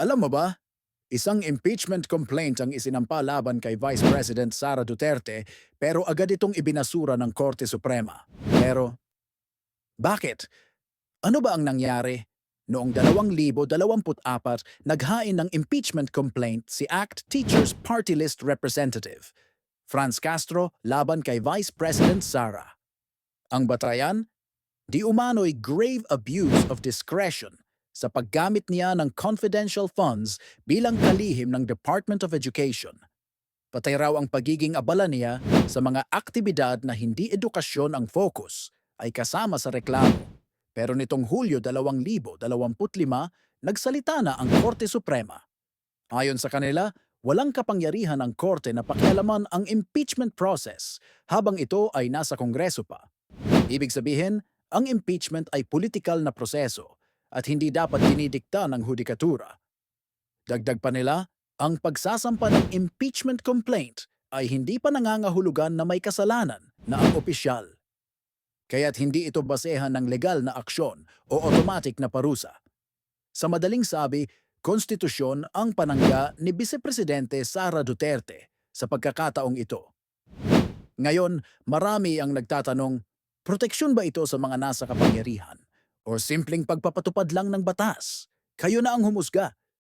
Alam mo ba, isang impeachment complaint ang isinampa laban kay Vice President Sara Duterte pero agad itong ibinasura ng Korte Suprema. Pero bakit? Ano ba ang nangyari? Noong 2024, naghain ng impeachment complaint si ACT Teachers Party List Representative Franz Castro laban kay Vice President Sara. Ang batayan, di umano'y grave abuse of discretion sa paggamit niya ng confidential funds bilang kalihim ng Department of Education. Patay raw ang pagiging abala niya sa mga aktibidad na hindi edukasyon ang focus ay kasama sa reklamo. Pero nitong Hulyo 2025, nagsalita na ang Korte Suprema. Ayon sa kanila, walang kapangyarihan ang Korte na pakialaman ang impeachment process habang ito ay nasa Kongreso pa. Ibig sabihin, ang impeachment ay politikal na proseso at hindi dapat dinidikta ng hudikatura. Dagdag pa nila, ang pagsasampa ng impeachment complaint ay hindi pa nangangahulugan na may kasalanan na ang opisyal. Kaya't hindi ito basehan ng legal na aksyon o automatic na parusa. Sa madaling sabi, konstitusyon ang panangga ni Vice Presidente Sara Duterte sa pagkakataong ito. Ngayon, marami ang nagtatanong, proteksyon ba ito sa mga nasa kapangyarihan? O simpleng pagpapatupad lang ng batas? Kayo na ang humusga.